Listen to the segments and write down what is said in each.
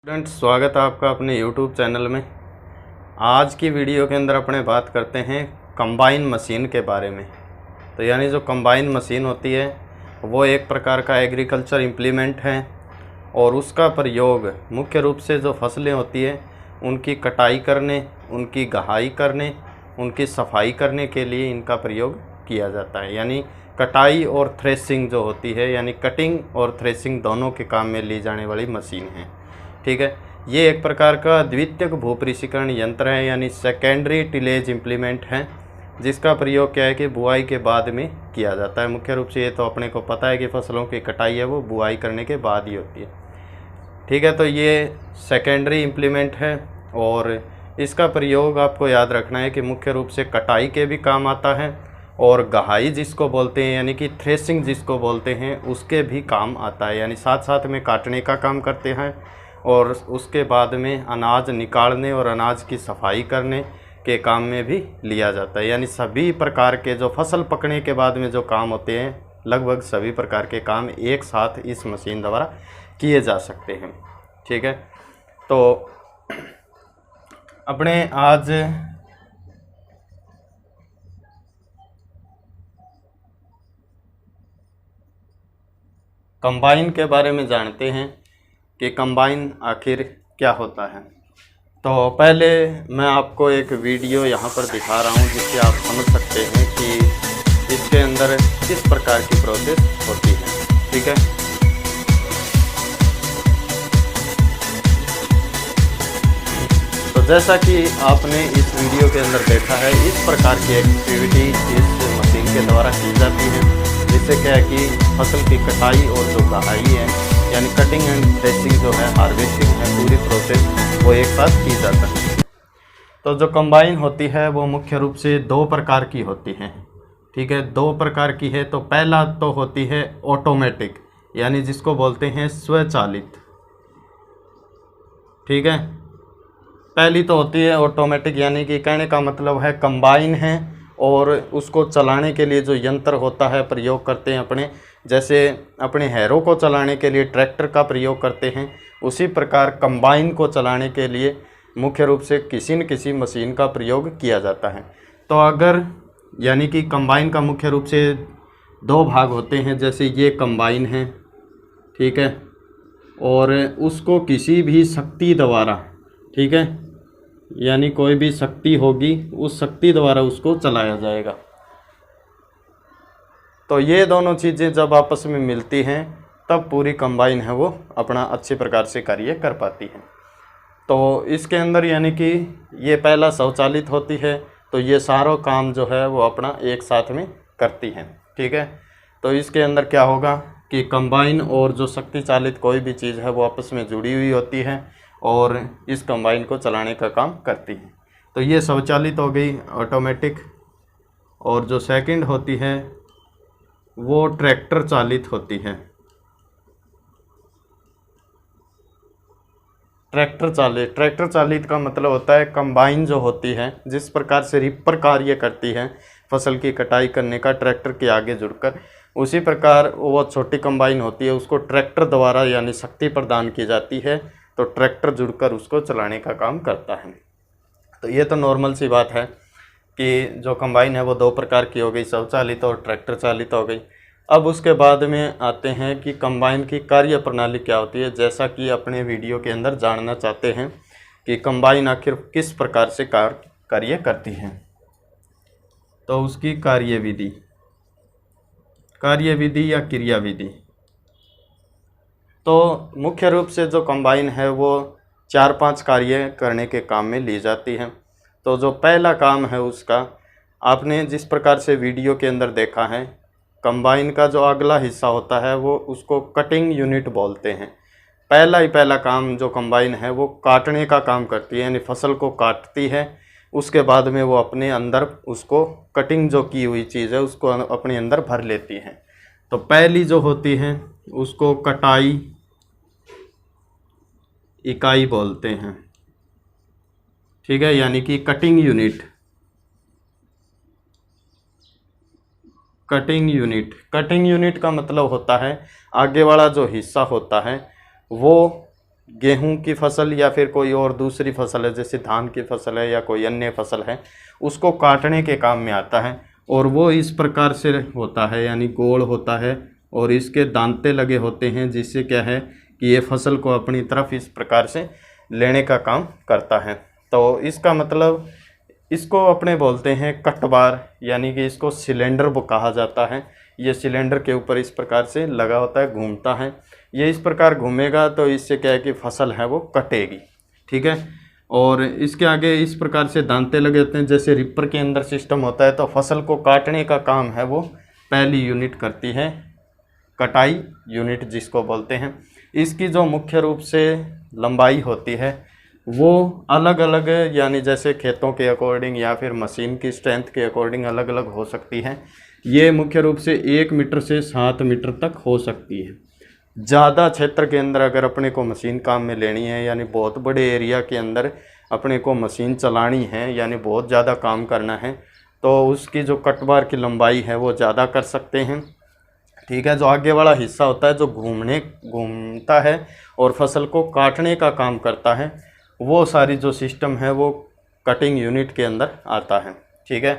Student, स्वागत है आपका अपने YouTube चैनल में। आज की वीडियो के अंदर अपने बात करते हैं कंबाइन मशीन के बारे में। तो यानी जो कंबाइन मशीन होती है वो एक प्रकार का एग्रीकल्चर इम्प्लीमेंट है और उसका प्रयोग मुख्य रूप से जो फसलें होती है उनकी कटाई करने, उनकी गहाई करने, उनकी सफाई करने के लिए इनका प्रयोग किया जाता है। यानी कटाई और थ्रेसिंग जो होती है, यानी कटिंग और थ्रेसिंग दोनों के काम में ली जाने वाली मशीन है। ठीक है, ये एक प्रकार का द्वितीयक भूपृष्ठीकरण यंत्र है, यानी सेकेंडरी टिलेज इम्प्लीमेंट है, जिसका प्रयोग क्या है कि बुआई के बाद में किया जाता है। मुख्य रूप से ये तो अपने को पता है कि फसलों की कटाई है वो बुआई करने के बाद ही होती है। ठीक है, तो ये सेकेंडरी इम्प्लीमेंट है और इसका प्रयोग आपको याद रखना है कि मुख्य रूप से कटाई के भी काम आता है और गहाई जिसको बोलते हैं यानी कि थ्रेसिंग जिसको बोलते हैं उसके भी काम आता है। यानी साथ साथ में काटने का काम करते हैं और उसके बाद में अनाज निकालने और अनाज की सफाई करने के काम में भी लिया जाता है। यानी सभी प्रकार के जो फसल पकने के बाद में जो काम होते हैं, लगभग सभी प्रकार के काम एक साथ इस मशीन द्वारा किए जा सकते हैं। ठीक है, तो अपने आज कंबाइन के बारे में जानते हैं कि कंबाइन आखिर क्या होता है। तो पहले मैं आपको एक वीडियो यहाँ पर दिखा रहा हूँ जिससे आप समझ सकते हैं कि इसके अंदर किस प्रकार की प्रोसेस होती है। ठीक है, तो जैसा कि आपने इस वीडियो के अंदर देखा है, इस प्रकार की एक्टिविटी इस मशीन के द्वारा की जाती है, जिससे क्या है कि फसल की कटाई और जो गहाई है यानी कटिंग एंड थ्रेसिंग जो है, हार्वेस्टिंग है, पूरी प्रोसेस वो एक साथ की जाता है। तो जो कंबाइन होती है वो मुख्य रूप से दो प्रकार की होती है। ठीक है, दो प्रकार की है। तो पहला तो होती है ऑटोमेटिक, यानी जिसको बोलते हैं स्वचालित। ठीक है, पहली तो होती है ऑटोमेटिक, यानी कि कहने का मतलब है कंबाइन है और उसको चलाने के लिए जो यंत्र होता है प्रयोग करते हैं अपने, जैसे अपने हैरों को चलाने के लिए ट्रैक्टर का प्रयोग करते हैं, उसी प्रकार कंबाइन को चलाने के लिए मुख्य रूप से किसी न किसी मशीन का प्रयोग किया जाता है। तो अगर यानी कि कंबाइन का मुख्य रूप से दो भाग होते हैं, जैसे ये कंबाइन है, ठीक है, और उसको किसी भी शक्ति द्वारा, ठीक है, यानी कोई भी शक्ति होगी उस शक्ति द्वारा उसको चलाया जाएगा। तो ये दोनों चीज़ें जब आपस में मिलती हैं तब पूरी कंबाइन है वो अपना अच्छी प्रकार से कार्य कर पाती है। तो इसके अंदर यानी कि ये पहला स्वचालित होती है, तो ये सारों काम जो है वो अपना एक साथ में करती हैं। ठीक है, तो इसके अंदर क्या होगा कि कंबाइन और जो शक्ति चालित कोई भी चीज़ है वो आपस में जुड़ी हुई होती है और इस कंबाइन को चलाने का काम करती है। तो ये स्वचालित हो गई, ऑटोमेटिक। और जो सेकंड होती है वो ट्रैक्टर चालित होती है। ट्रैक्टर चालित का मतलब होता है कंबाइन जो होती है जिस प्रकार से रीपर कार्य करती है फसल की कटाई करने का ट्रैक्टर के आगे जुड़कर, उसी प्रकार वो छोटी कंबाइन होती है, उसको ट्रैक्टर द्वारा यानी शक्ति प्रदान की जाती है, तो ट्रैक्टर जुड़कर उसको चलाने का काम करता है। तो ये तो नॉर्मल सी बात है कि जो कंबाइन है वो दो प्रकार की हो गई, स्वचालित और ट्रैक्टर चालित हो गई। अब उसके बाद में आते हैं कि कंबाइन की कार्य प्रणाली क्या होती है, जैसा कि अपने वीडियो के अंदर जानना चाहते हैं कि कंबाइन आखिर किस प्रकार से कार्य करती है। तो उसकी कार्यविधि या क्रियाविधि, तो मुख्य रूप से जो कंबाइन है वो 4-5 कार्य करने के काम में ली जाती है। तो जो पहला काम है उसका आपने जिस प्रकार से वीडियो के अंदर देखा है, कंबाइन का जो अगला हिस्सा होता है वो उसको कटिंग यूनिट बोलते हैं। पहला काम जो कंबाइन है वो काटने का काम करती है, यानी फसल को काटती है, उसके बाद में वो अपने अंदर उसको कटिंग जो की हुई चीज़ है उसको अपने अंदर भर लेती है। तो पहली जो होती है उसको कटाई इकाई बोलते हैं। ठीक है, यानी कि कटिंग यूनिट का मतलब होता है आगे वाला जो हिस्सा होता है वो गेहूं की फसल या फिर कोई और दूसरी फसल है, जैसे धान की फसल है या कोई अन्य फसल है, उसको काटने के काम में आता है। और वो इस प्रकार से होता है, यानी गोल होता है और इसके दांते लगे होते हैं, जिससे क्या है कि ये फसल को अपनी तरफ इस प्रकार से लेने का काम करता है। तो इसका मतलब इसको अपने बोलते हैं कटबार, यानी कि इसको सिलेंडर वो कहा जाता है। ये सिलेंडर के ऊपर इस प्रकार से लगा होता है, घूमता है। ये इस प्रकार घूमेगा तो इससे क्या है कि फसल है वो कटेगी, ठीक है। और इसके आगे इस प्रकार से दांते लगे होते हैं, जैसे रिपर के अंदर सिस्टम होता है। तो फसल को काटने का काम है वो पहली यूनिट करती है, कटाई यूनिट जिसको बोलते हैं। इसकी जो मुख्य रूप से लंबाई होती है वो अलग अलग, यानी जैसे खेतों के अकॉर्डिंग या फिर मशीन की स्ट्रेंथ के अकॉर्डिंग अलग अलग हो सकती है। ये मुख्य रूप से 1 मीटर से 7 मीटर तक हो सकती है। ज़्यादा क्षेत्र के अंदर अगर अपने को मशीन काम में लेनी है, यानी बहुत बड़े एरिया के अंदर अपने को मशीन चलानी है, यानी बहुत ज़्यादा काम करना है, तो उसकी जो कटबार की लंबाई है वो ज़्यादा कर सकते हैं, ठीक है। जो आगे वाला हिस्सा होता है जो घूमता है और फसल को काटने का काम करता है, वो सारी जो सिस्टम है वो कटिंग यूनिट के अंदर आता है, ठीक है।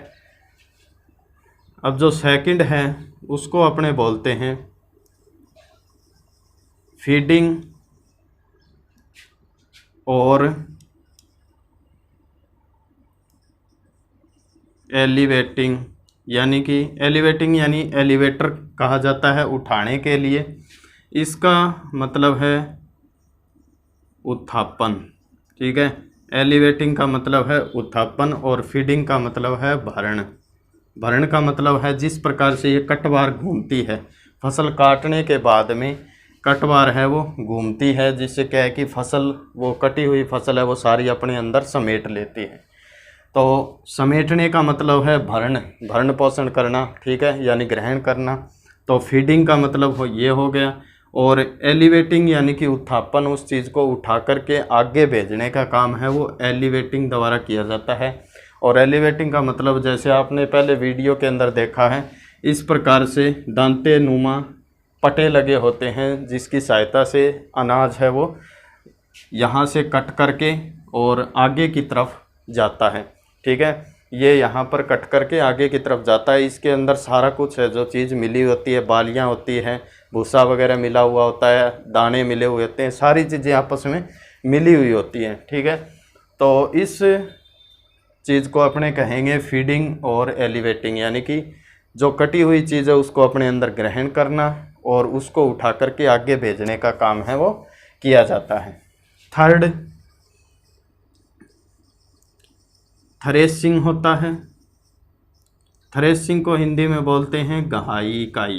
अब जो सेकंड है उसको अपने बोलते हैं फीडिंग और एलिवेटिंग, यानी कि एलिवेटिंग यानी एलिवेटर कहा जाता है उठाने के लिए। इसका मतलब है उत्थापन, ठीक है। एलिवेटिंग का मतलब है उत्थापन और फीडिंग का मतलब है भरण। भरण का मतलब है जिस प्रकार से ये कटवार घूमती है, फसल काटने के बाद में कटवार है वो घूमती है, जिससे क्या है कि फसल, वो कटी हुई फसल है वो सारी अपने अंदर समेट लेती है। तो समेटने का मतलब है भरण, भरण पोषण करना, ठीक है, यानी ग्रहण करना। तो फीडिंग का मतलब ये हो गया। और एलिवेटिंग यानी कि उत्थापन, उस चीज़ को उठा करके आगे भेजने का काम है वो एलिवेटिंग द्वारा किया जाता है। और एलिवेटिंग का मतलब जैसे आपने पहले वीडियो के अंदर देखा है, इस प्रकार से दांते नुमा पटे लगे होते हैं, जिसकी सहायता से अनाज है वो यहाँ से कट करके और आगे की तरफ जाता है, ठीक है। ये यहाँ पर कट करके आगे की तरफ जाता है। इसके अंदर सारा कुछ है, जो चीज़ मिली होती है, बालियाँ होती हैं, भूसा वगैरह मिला हुआ होता है, दाने मिले हुए होते हैं, सारी चीज़ें आपस में मिली हुई होती हैं, ठीक है। तो इस चीज़ को अपने कहेंगे फीडिंग और एलिवेटिंग, यानी कि जो कटी हुई चीज़ है उसको अपने अंदर ग्रहण करना और उसको उठा करके आगे भेजने का काम है वो किया जाता है। थर्ड थ्रेसिंग होता है। थ्रेसिंग को हिंदी में बोलते हैं गहाई इकाई,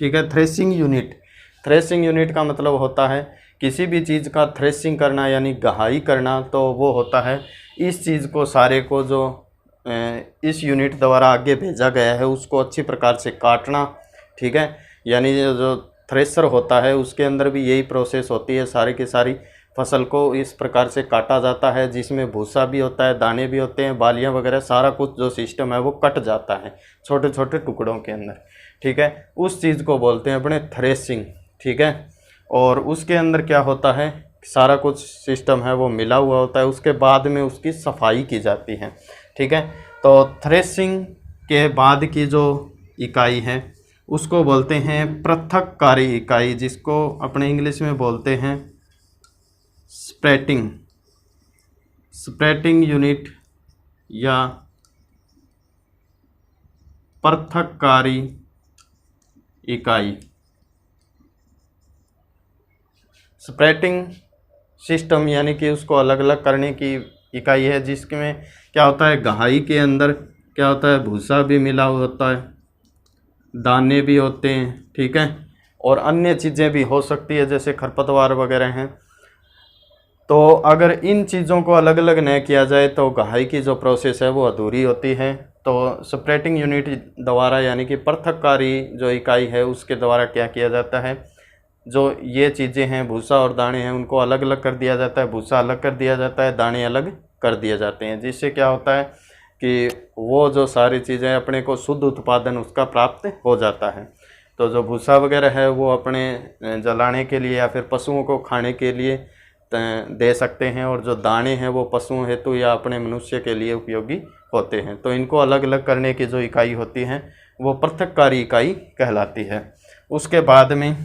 ठीक है। थ्रेसिंग यूनिट, थ्रेसिंग यूनिट का मतलब होता है किसी भी चीज़ का थ्रेसिंग करना यानी गहाई करना। तो वो होता है इस चीज़ को, सारे को जो इस यूनिट द्वारा आगे भेजा गया है उसको अच्छी प्रकार से काटना, ठीक है। यानी जो थ्रेसर होता है उसके अंदर भी यही प्रोसेस होती है, सारी की सारी फसल को इस प्रकार से काटा जाता है, जिसमें भूसा भी होता है, दाने भी होते हैं, बालियाँ वगैरह, सारा कुछ जो सिस्टम है वो कट जाता है छोटे छोटे टुकड़ों के अंदर, ठीक है। उस चीज़ को बोलते हैं अपने थ्रेसिंग, ठीक है। और उसके अंदर क्या होता है, सारा कुछ सिस्टम है वो मिला हुआ होता है, उसके बाद में उसकी सफाई की जाती है, ठीक है। तो थ्रेसिंग के बाद की जो इकाई है उसको बोलते हैं पृथक्कारी इकाई, जिसको अपने इंग्लिश में बोलते हैं स्प्रेटिंग, स्प्रेटिंग यूनिट या पृथक्कारी इकाई। स्प्रेटिंग सिस्टम यानी कि उसको अलग अलग करने की इकाई है, जिसमें क्या होता है, गहाई के अंदर क्या होता है, भूसा भी मिला हुआ होता है, दाने भी होते हैं, ठीक है, और अन्य चीज़ें भी हो सकती है जैसे खरपतवार वगैरह हैं। तो अगर इन चीज़ों को अलग अलग न किया जाए तो गहाई की जो प्रोसेस है वो अधूरी होती है। तो स्प्रेटिंग यूनिट द्वारा यानी कि पृथक्कारी जो इकाई है उसके द्वारा क्या किया जाता है, जो ये चीज़ें हैं भूसा और दाने हैं उनको अलग अलग कर दिया जाता है, भूसा अलग कर दिया जाता है, दाने अलग कर दिए जाते हैं, जिससे क्या होता है कि वो जो सारी चीज़ें अपने को शुद्ध उत्पादन उसका प्राप्त हो जाता है। तो जो भूसा वगैरह है वो अपने जलाने के लिए या फिर पशुओं को खाने के लिए दे सकते हैं, और जो दाने हैं वो पशुओं हेतु या अपने मनुष्य के लिए उपयोगी होते हैं। तो इनको अलग अलग करने की जो इकाई होती है वो पृथक्कारी इकाई कहलाती है। उसके बाद में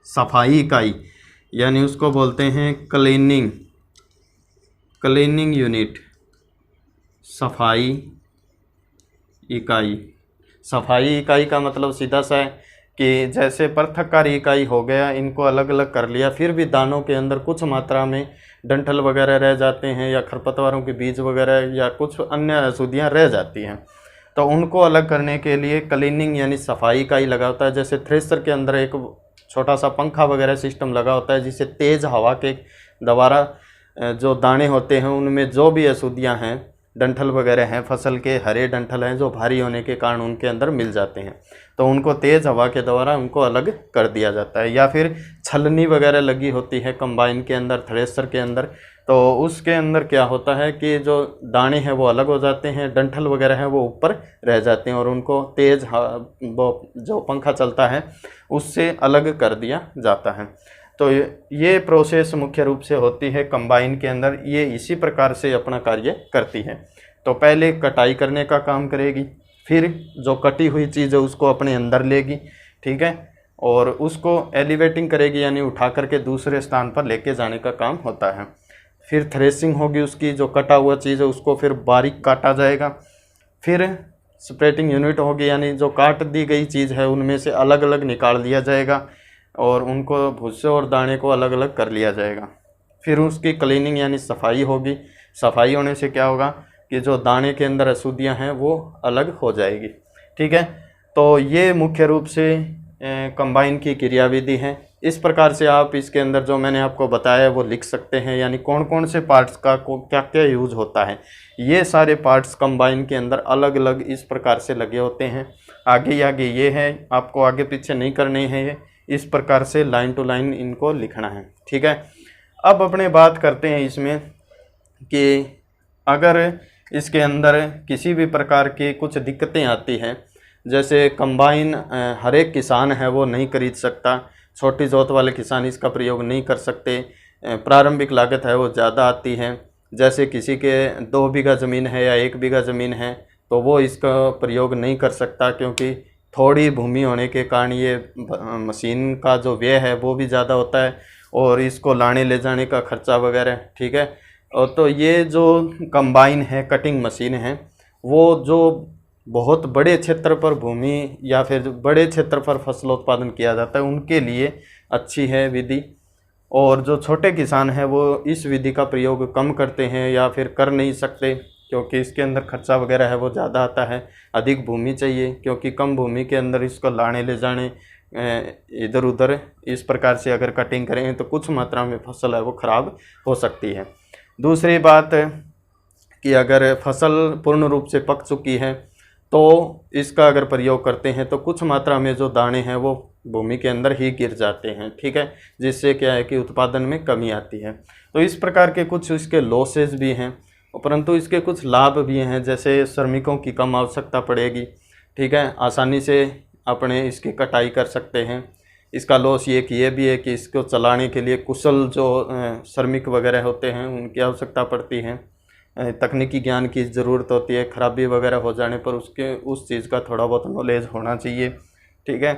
सफाई इकाई, यानी उसको बोलते हैं क्लीनिंग यूनिट, सफाई इकाई। सफाई इकाई का मतलब सीधा सा है कि जैसे पृथक्कारी इकाई हो गया, इनको अलग अलग कर लिया, फिर भी दानों के अंदर कुछ मात्रा में डंठल वगैरह रह जाते हैं या खरपतवारों के बीज वगैरह या कुछ अन्य अशुद्धियाँ रह जाती हैं, तो उनको अलग करने के लिए क्लीनिंग यानी सफाई इकाई लगा होता है। जैसे थ्रेसर के अंदर एक छोटा सा पंखा वगैरह सिस्टम लगा होता है, जिससे तेज़ हवा के द्वारा जो दाने होते हैं उनमें जो भी अशुद्धियाँ हैं, डंठल वगैरह हैं, फसल के हरे डंठल हैं जो भारी होने के कारण उनके अंदर मिल जाते हैं, तो उनको तेज़ हवा के द्वारा उनको अलग कर दिया जाता है। या फिर छलनी वगैरह लगी होती है कंबाइन के अंदर, थ्रेसर के अंदर, तो उसके अंदर क्या होता है कि जो दाने हैं वो अलग हो जाते हैं, डंठल वगैरह हैं वो ऊपर रह जाते हैं, और उनको तेज़ वो जो पंखा चलता है उससे अलग कर दिया जाता है। तो ये प्रोसेस मुख्य रूप से होती है कंबाइन के अंदर, ये इसी प्रकार से अपना कार्य करती है। तो पहले कटाई करने का काम करेगी, फिर जो कटी हुई चीज़ है उसको अपने अंदर लेगी, ठीक है, और उसको एलिवेटिंग करेगी, यानी उठा करके दूसरे स्थान पर लेके जाने का काम होता है। फिर थ्रेसिंग होगी उसकी, जो कटा हुआ चीज़ है उसको फिर बारीक काटा जाएगा। फिर स्प्रेटिंग यूनिट होगी, यानी जो काट दी गई चीज़ है उनमें से अलग अलग निकाल लिया जाएगा और उनको भूसे और दाने को अलग अलग कर लिया जाएगा। फिर उसकी क्लीनिंग यानी सफाई होगी। सफाई होने से क्या होगा कि जो दाने के अंदर अशुद्धियाँ हैं वो अलग हो जाएगी, ठीक है। तो ये मुख्य रूप से कंबाइन की क्रियाविधि है। इस प्रकार से आप इसके अंदर जो मैंने आपको बताया वो लिख सकते हैं, यानी कौन कौन से पार्ट्स का क्या क्या यूज़ होता है। ये सारे पार्ट्स कंबाइन के अंदर अलग अलग इस प्रकार से लगे होते हैं। आगे आगे ये है, आपको आगे पीछे नहीं करने हैं, ये इस प्रकार से लाइन टू लाइन इनको लिखना है, ठीक है। अब अपने बात करते हैं इसमें कि अगर इसके अंदर किसी भी प्रकार की कुछ दिक्कतें आती हैं, जैसे कंबाइन हर एक किसान है वो नहीं खरीद सकता, छोटी जोत वाले किसान इसका प्रयोग नहीं कर सकते, प्रारंभिक लागत है वो ज़्यादा आती है। जैसे किसी के 2 बीघा ज़मीन है या 1 बीघा ज़मीन है तो वो इसका प्रयोग नहीं कर सकता, क्योंकि थोड़ी भूमि होने के कारण ये मशीन का जो व्यय है वो भी ज़्यादा होता है और इसको लाने ले जाने का खर्चा वगैरह, ठीक है। और तो ये जो कंबाइन है, कटिंग मशीन है, वो जो बहुत बड़े क्षेत्र पर भूमि या फिर बड़े क्षेत्र पर फसलोत्पादन किया जाता है उनके लिए अच्छी है विधि, और जो छोटे किसान हैं वो इस विधि का प्रयोग कम करते हैं या फिर कर नहीं सकते, क्योंकि इसके अंदर खर्चा वगैरह है वो ज़्यादा आता है, अधिक भूमि चाहिए, क्योंकि कम भूमि के अंदर इसको लाने ले जाने इधर उधर इस प्रकार से अगर कटिंग करें तो कुछ मात्रा में फसल है वो ख़राब हो सकती है। दूसरी बात कि अगर फसल पूर्ण रूप से पक चुकी है तो इसका अगर प्रयोग करते हैं तो कुछ मात्रा में जो दाने हैं वो भूमि के अंदर ही गिर जाते हैं, ठीक है, जिससे क्या है कि उत्पादन में कमी आती है। तो इस प्रकार के कुछ इसके लॉसेज भी हैं, परंतु इसके कुछ लाभ भी हैं, जैसे श्रमिकों की कम आवश्यकता पड़ेगी, ठीक है, आसानी से अपने इसकी कटाई कर सकते हैं। इसका लॉस ये भी है कि इसको चलाने के लिए कुशल जो श्रमिक वगैरह होते हैं उनकी आवश्यकता पड़ती है, तकनीकी ज्ञान की ज़रूरत होती है, खराबी वगैरह हो जाने पर उस चीज़ का थोड़ा बहुत नॉलेज होना चाहिए, ठीक है।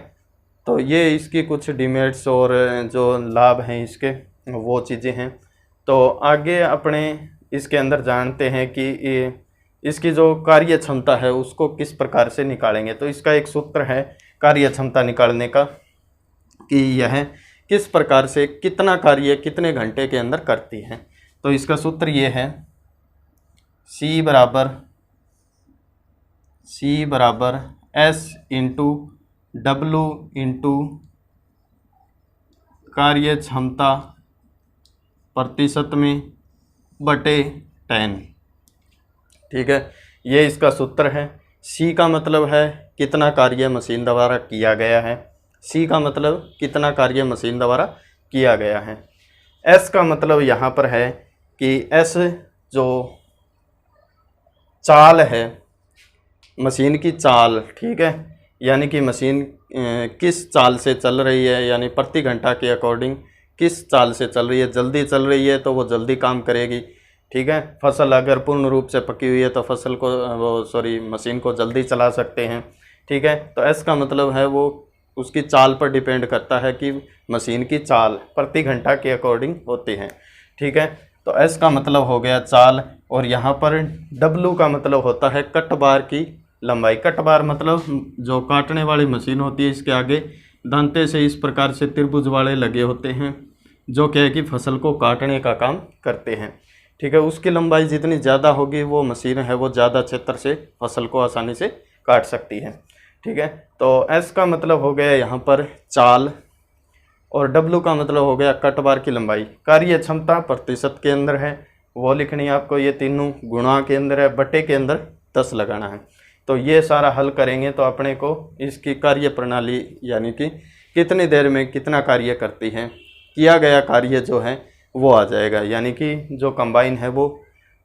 तो ये इसकी कुछ डिमेरिट्स और जो लाभ हैं इसके वो चीज़ें हैं। तो आगे अपने इसके अंदर जानते हैं कि इसकी जो कार्य क्षमता है उसको किस प्रकार से निकालेंगे। तो इसका एक सूत्र है कार्य क्षमता निकालने का कि यह किस प्रकार से कितना कार्य कितने घंटे के अंदर करती है। तो इसका सूत्र ये है C बराबर S इंटू W इंटू कार्य क्षमता प्रतिशत में बटे 10, ठीक है, ये इसका सूत्र है। C का मतलब है कितना कार्य मशीन द्वारा किया गया है, C का मतलब कितना कार्य मशीन द्वारा किया गया है। S का मतलब यहाँ पर है कि S जो चाल है, मशीन की चाल, ठीक है, यानी कि मशीन किस चाल से चल रही है, यानी प्रति घंटा के अकॉर्डिंग किस चाल से चल रही है। जल्दी चल रही है तो वो जल्दी काम करेगी, ठीक है। फसल अगर पूर्ण रूप से पकी हुई है तो फसल को मशीन को जल्दी चला सकते हैं, ठीक है। तो एस का मतलब है वो उसकी चाल पर डिपेंड करता है कि मशीन की चाल प्रति घंटा के अकॉर्डिंग होती है, ठीक है। तो एस का मतलब हो गया चाल, और यहाँ पर डब्लू का मतलब होता है कट बार की लंबाई। कट बार मतलब जो काटने वाली मशीन होती है, इसके आगे दांते से इस प्रकार से त्रिभुज वाले लगे होते हैं, जो क्या है कि फसल को काटने का काम करते हैं, ठीक है। उसकी लंबाई जितनी ज़्यादा होगी वो मशीन है वो ज़्यादा क्षेत्र से फसल को आसानी से काट सकती है, ठीक है। तो एस का मतलब हो गया यहाँ पर चाल, और डब्लू का मतलब हो गया कट बार की लंबाई। कार्य क्षमता प्रतिशत के अंदर है वो लिखनी है आपको, ये तीनों गुणा के अंदर है, बटे के अंदर 10 लगाना है। तो ये सारा हल करेंगे तो अपने को इसकी कार्य प्रणाली यानी कि कितनी देर में कितना कार्य करती है, किया गया कार्य जो है वो आ जाएगा, यानी कि जो कंबाइन है वो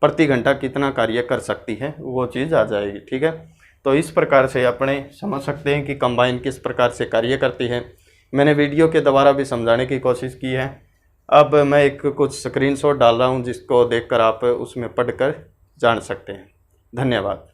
प्रति घंटा कितना कार्य कर सकती है वो चीज़ आ जाएगी, ठीक है। तो इस प्रकार से अपने समझ सकते हैं कि कंबाइन किस प्रकार से कार्य करती है। मैंने वीडियो के द्वारा भी समझाने की कोशिश की है। अब मैं एक कुछ स्क्रीनशॉट डाल रहा हूं जिसको देखकर आप उसमें पढ़कर जान सकते हैं। धन्यवाद।